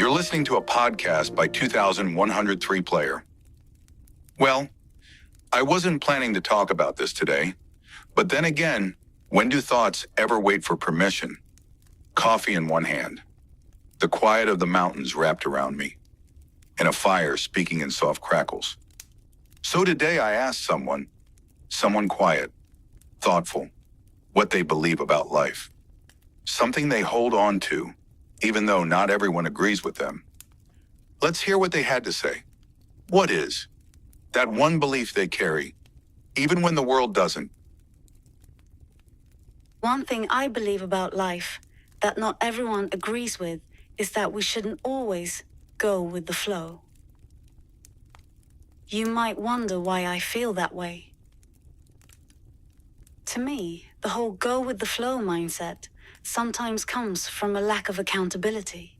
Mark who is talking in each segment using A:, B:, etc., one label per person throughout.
A: You're listening to a podcast by 2103player. Well, I wasn't planning to talk about this today, but then again, when do thoughts ever wait for permission? Coffee in one hand, the quiet of the mountains wrapped around me, and a fire speaking in soft crackles. So today I asked someone quiet, thoughtful, what they believe about life. Something they hold on to, even though not everyone agrees with them. Let's hear what they had to say. What is that one belief they carry, even when the world doesn't?
B: One thing I believe about life that not everyone agrees with is that we shouldn't always go with the flow. You might wonder why I feel that way. To me, the whole go with the flow mindset sometimes comes from a lack of accountability.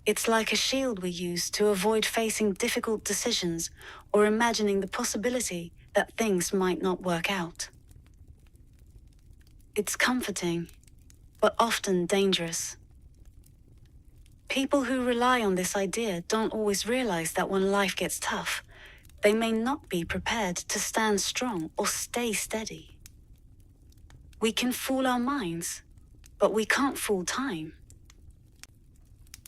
B: It's like a shield we use to avoid facing difficult decisions or imagining the possibility that things might not work out. It's comforting, but often dangerous. People who rely on this idea don't always realize that when life gets tough, they may not be prepared to stand strong or stay steady. We can fool our minds, but we can't fool time.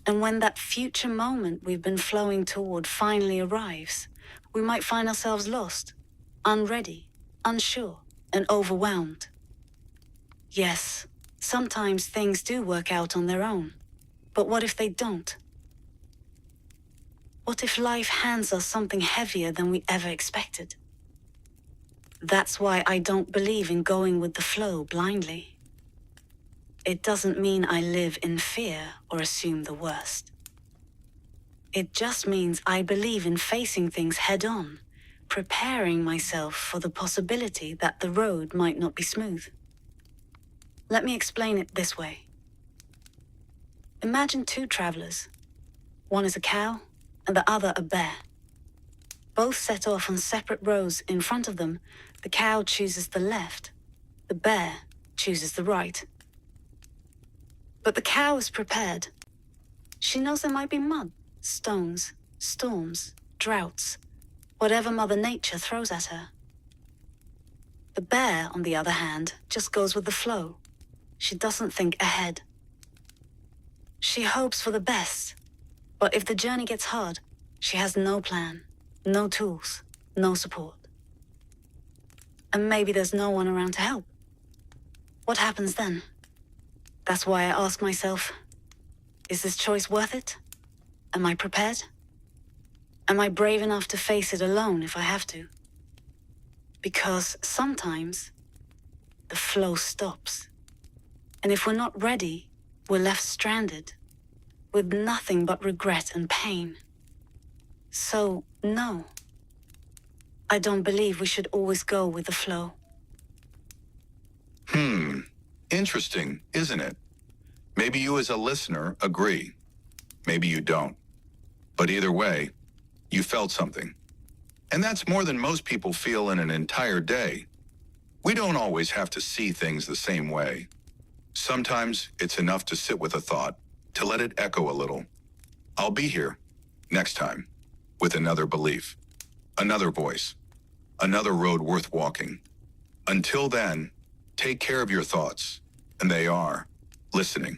B: And when that future moment we've been flowing toward finally arrives, we might find ourselves lost, unready, unsure, and overwhelmed. Yes, sometimes things do work out on their own, but what if they don't? What if life hands us something heavier than we ever expected? That's why I don't believe in going with the flow blindly. It doesn't mean I live in fear or assume the worst. It just means I believe in facing things head-on, preparing myself for the possibility that the road might not be smooth. Let me explain it this way. Imagine two travelers. One is a cow and the other a bear. Both set off on separate roads. In front of them, the cow chooses the left, the bear chooses the right. But the cow is prepared. She knows there might be mud, stones, storms, droughts, whatever Mother Nature throws at her. The bear, on the other hand, just goes with the flow. She doesn't think ahead. She hopes for the best, but if the journey gets hard, she has no plan, no tools, no support. And maybe there's no one around to help. What happens then? That's why I ask myself, is this choice worth it? Am I prepared? Am I brave enough to face it alone if I have to? Because sometimes the flow stops. And if we're not ready, we're left stranded, with nothing but regret and pain. So, no. I don't believe we should always go with the flow.
A: Interesting, isn't it? Maybe you as a listener agree. Maybe you don't. But either way, you felt something. And that's more than most people feel in an entire day. We don't always have to see things the same way. Sometimes it's enough to sit with a thought, to let it echo a little. I'll be here next time with another belief, another voice, another road worth walking. Until then, take care of your thoughts, and they are listening.